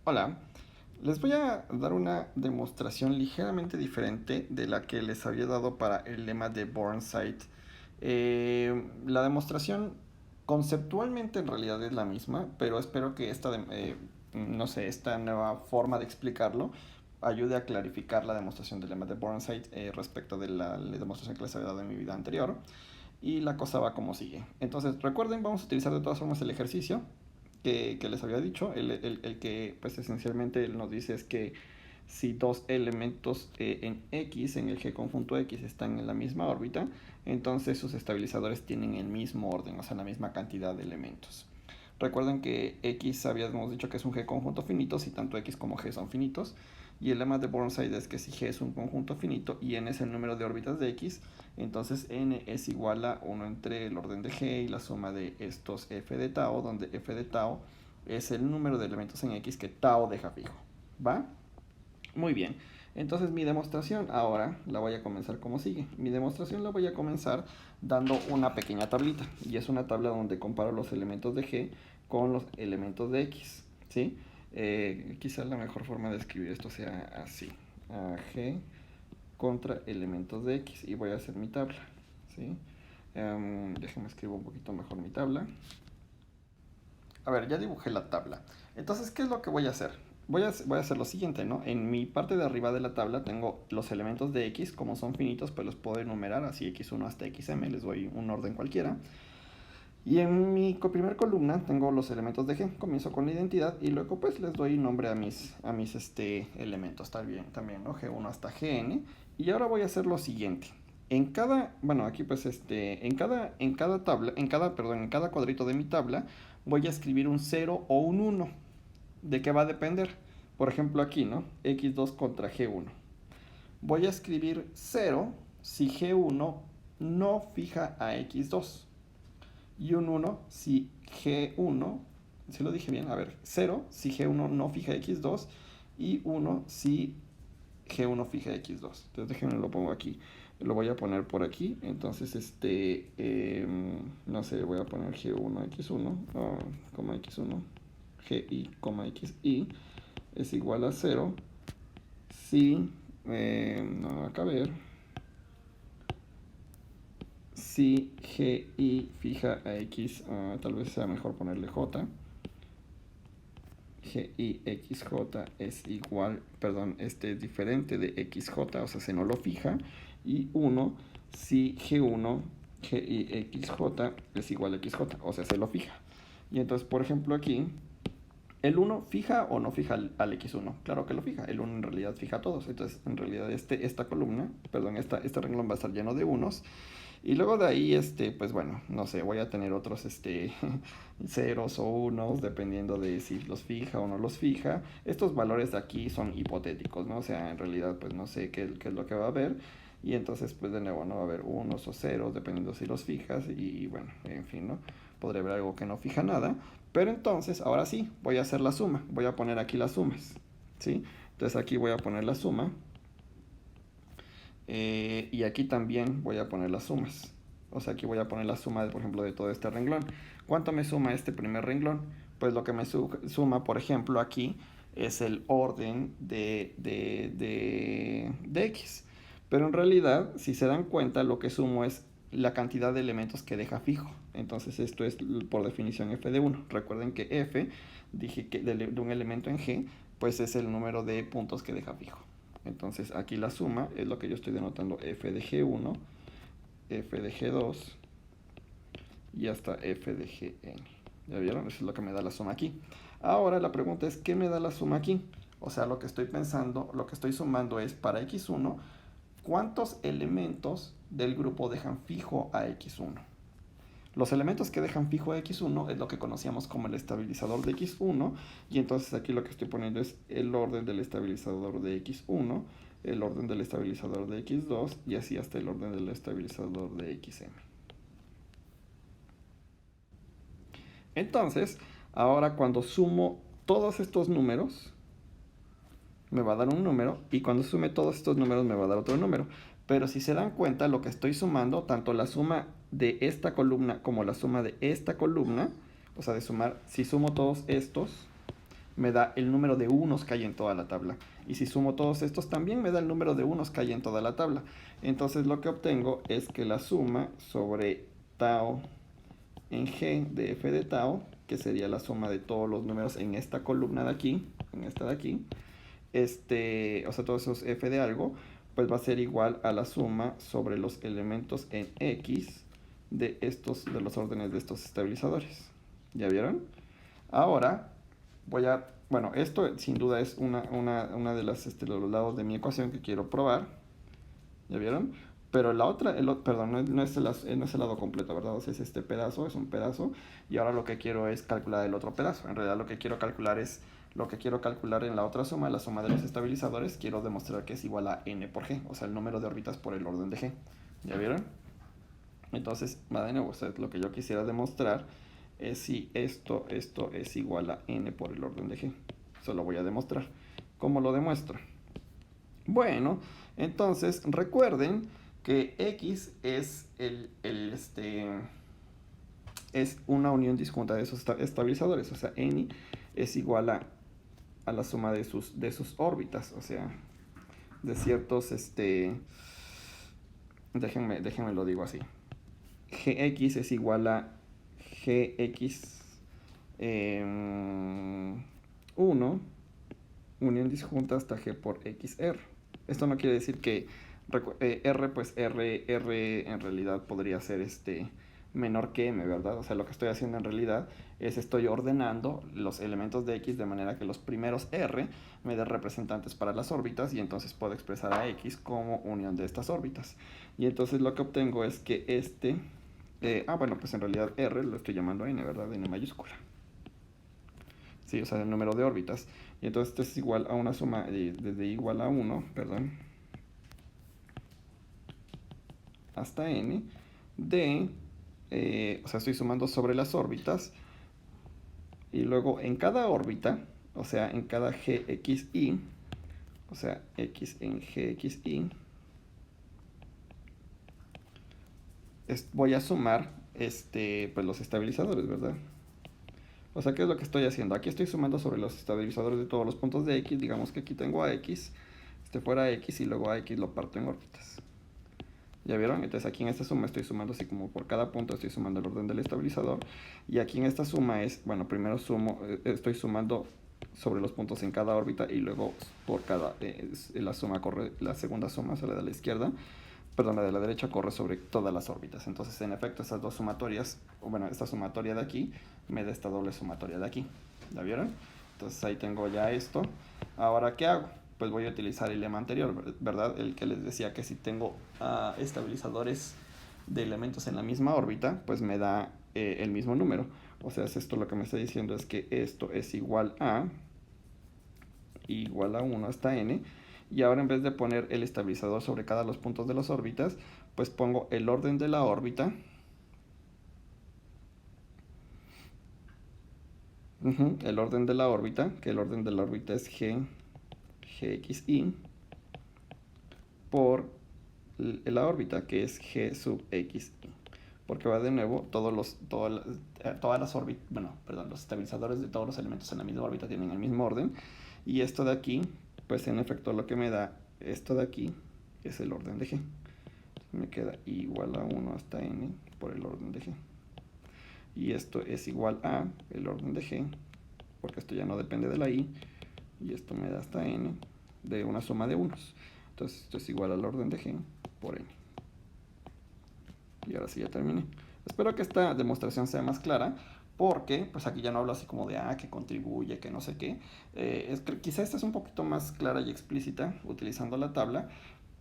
Hola, les voy a dar una demostración ligeramente diferente de la que les había dado para el lema de Burnside. La demostración conceptualmente en realidad es la misma, pero espero que no sé, esta nueva forma de explicarlo ayude a clarificar la demostración del lema de Burnside respecto de la demostración que les había dado en mi vida anterior. Y la cosa va como sigue. Entonces, recuerden, vamos a utilizar de todas formas el ejercicio que les había dicho. El que pues esencialmente nos dice es que si dos elementos en X, en el G conjunto X, están en la misma órbita, entonces sus estabilizadores tienen el mismo orden, o sea, la misma cantidad de elementos. Recuerden que X habíamos dicho que es un G conjunto finito, si tanto X como G son finitos. Y el lema de Burnside es que si G es un conjunto finito y n es el número de órbitas de X, entonces n es igual a 1 entre el orden de G y la suma de estos f de tau, donde f de tau es el número de elementos en X que tau deja fijo. ¿Va? Muy bien. Entonces mi demostración ahora la voy a comenzar como sigue. Mi demostración la voy a comenzar dando una pequeña tablita. Y es una tabla donde comparo los elementos de G con los elementos de X. ¿Sí? Quizás la mejor forma de escribir esto sea así. G contra elementos de X. Y voy a hacer mi tabla. ¿Sí? Déjenme escribir un poquito mejor mi tabla. A ver, ya dibujé la tabla. Entonces, ¿qué es lo que voy a hacer? Voy a hacer lo siguiente, ¿no? En mi parte de arriba de la tabla tengo los elementos de X, como son finitos, pues los puedo enumerar, así X1 hasta XM, les doy un orden cualquiera. Y en mi primer columna tengo los elementos de G, comienzo con la identidad y luego pues les doy nombre a mis elementos, también, ¿no? G1 hasta Gn. Y ahora voy a hacer lo siguiente. Bueno, aquí pues en cada tabla, en cada cuadrito de mi tabla voy a escribir un 0 o un 1. ¿De qué va a depender? Por ejemplo aquí, ¿no? X2 contra G1. Voy a escribir 0 si G1 no fija a X2. Y un 1 si G1, si lo dije bien, a ver, 0 si G1 no fija X2 y 1 si G1 fija X2. Entonces déjenme lo pongo aquí. Lo voy a poner por aquí. Entonces, no sé, voy a poner G1, X1, coma X1, GI, XI es igual a 0 si, no va a caber, si GI fija a X, tal vez sea mejor ponerle J. GI es igual, perdón, este es diferente de XJ, o sea, se no lo fija. Y 1 si G1 GIXJ es igual a XJ, o sea, se lo fija. Y entonces, por ejemplo, aquí, ¿el 1 fija o no fija al X1? Claro que lo fija. El 1 en realidad fija a todos. Entonces, en realidad, esta columna, perdón, este renglón va a estar lleno de unos. Y luego de ahí, pues bueno, no sé, voy a tener otros, ceros o unos, dependiendo de si los fija o no los fija. Estos valores de aquí son hipotéticos, ¿no? O sea, en realidad, pues no sé qué es lo que va a haber. Y entonces, pues de nuevo, no va a haber unos o ceros, dependiendo si los fijas. Y bueno, en fin, ¿no? Podré ver algo que no fija nada. Pero entonces, ahora sí, voy a hacer la suma. Voy a poner aquí las sumas, ¿sí? Entonces aquí voy a poner la suma. Y aquí también voy a poner las sumas. O sea, aquí voy a poner la suma, por ejemplo, de todo este renglón. ¿Cuánto me suma este primer renglón? Pues lo que me suma, por ejemplo, aquí es el orden de X. Pero en realidad, si se dan cuenta, lo que sumo es la cantidad de elementos que deja fijo. Entonces esto es por definición f de 1. Recuerden que f, dije que de un elemento en G, pues es el número de puntos que deja fijo. Entonces aquí la suma es lo que yo estoy denotando f de G1, f de G2 y hasta f de Gn. ¿Ya vieron? Eso es lo que me da la suma aquí. Ahora la pregunta es, ¿qué me da la suma aquí? O sea, lo que estoy pensando, lo que estoy sumando es para x1, ¿cuántos elementos del grupo dejan fijo a x1? Los elementos que dejan fijo a x1 es lo que conocíamos como el estabilizador de x1, y entonces aquí lo que estoy poniendo es el orden del estabilizador de x1, el orden del estabilizador de x2 y así hasta el orden del estabilizador de xm. Entonces, ahora cuando sumo todos estos números, me va a dar un número, y cuando sume todos estos números me va a dar otro número. Pero si se dan cuenta, lo que estoy sumando, tanto la suma de esta columna como la suma de esta columna, o sea, si sumo todos estos, me da el número de unos que hay en toda la tabla. Y si sumo todos estos también me da el número de unos que hay en toda la tabla. Entonces lo que obtengo es que la suma sobre tau en g de f de tau, que sería la suma de todos los números en esta columna de aquí, en esta de aquí, o sea, todos esos f de algo, pues va a ser igual a la suma sobre los elementos en x de los órdenes de estos estabilizadores. ¿Ya vieron? Ahora bueno, esto sin duda es una de los lados de mi ecuación que quiero probar. ¿Ya vieron? Pero la otra, perdón, no es el lado completo, ¿verdad? O sea, es este pedazo, es un pedazo. Y ahora lo que quiero es calcular el otro pedazo. En realidad lo que quiero calcular es lo que quiero calcular en la otra suma, la suma de los estabilizadores. Quiero demostrar que es igual a n por g, o sea, el número de órbitas por el orden de g. ¿Ya vieron? Entonces, va de nuevo, o sea, lo que yo quisiera demostrar es si esto es igual a n por el orden de g. Eso lo voy a demostrar. ¿Cómo lo demuestro? Bueno, entonces recuerden que x es es una unión disjunta de esos estabilizadores, o sea, n es igual a la suma de sus órbitas, o sea, de ciertos, déjenme lo digo así. Gx es igual a Gx 1, unión disjunta hasta G por XR. Esto no quiere decir que R, pues R en realidad podría ser menor que M, ¿verdad? O sea, lo que estoy haciendo en realidad es estoy ordenando los elementos de X de manera que los primeros R me den representantes para las órbitas y entonces puedo expresar a X como unión de estas órbitas. Y entonces lo que obtengo es que bueno, pues en realidad R lo estoy llamando N, ¿verdad? N mayúscula. Sí, o sea, el número de órbitas. Y entonces esto es igual a una suma desde igual a 1, perdón, hasta n o sea, estoy sumando sobre las órbitas y luego en cada órbita, o sea, en cada gxy, o sea, x en gxy, voy a sumar pues los estabilizadores, ¿verdad? O sea, ¿qué es lo que estoy haciendo? Aquí estoy sumando sobre los estabilizadores de todos los puntos de X. Digamos que aquí tengo a X, fuera X y luego a X lo parto en órbitas. ¿Ya vieron? Entonces aquí en esta suma estoy sumando así como por cada punto estoy sumando el orden del estabilizador. Y aquí en esta suma bueno, primero estoy sumando sobre los puntos en cada órbita y luego por cada, la segunda suma, o sea, la de la izquierda, perdón, la de la derecha corre sobre todas las órbitas. Entonces, en efecto, estas dos sumatorias, bueno, esta sumatoria de aquí me da esta doble sumatoria de aquí. ¿Ya vieron? Entonces ahí tengo ya esto. Ahora, ¿qué hago? Pues voy a utilizar el lema anterior, ¿verdad? El que les decía que si tengo estabilizadores de elementos en la misma órbita, pues me da el mismo número. O sea, esto lo que me está diciendo es que esto es igual a 1 hasta n. Y ahora en vez de poner el estabilizador sobre cada los puntos de las órbitas, pues pongo el orden de la órbita. El orden de la órbita, que el orden de la órbita es gxy, por la órbita, que es g sub xy. Porque va de nuevo, todas las órbitas, bueno, perdón, los estabilizadores de todos los elementos en la misma órbita tienen el mismo orden. Y esto de aquí, pues en efecto lo que me da esto de aquí es el orden de g. Me queda igual a 1 hasta n por el orden de g. Y esto es igual a el orden de g, porque esto ya no depende de la i, y esto me da hasta n de una suma de unos. Entonces esto es igual al orden de g por n. Y ahora sí ya terminé. Espero que esta demostración sea más clara, porque pues aquí ya no hablo así como de que contribuye, que no sé qué. Quizá esta es un poquito más clara y explícita utilizando la tabla,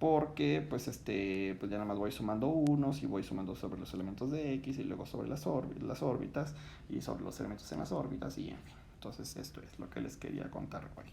porque pues pues ya nada más voy sumando unos y voy sumando sobre los elementos de X y luego sobre las órbitas y sobre los elementos en las órbitas y en fin. Entonces esto es lo que les quería contar hoy.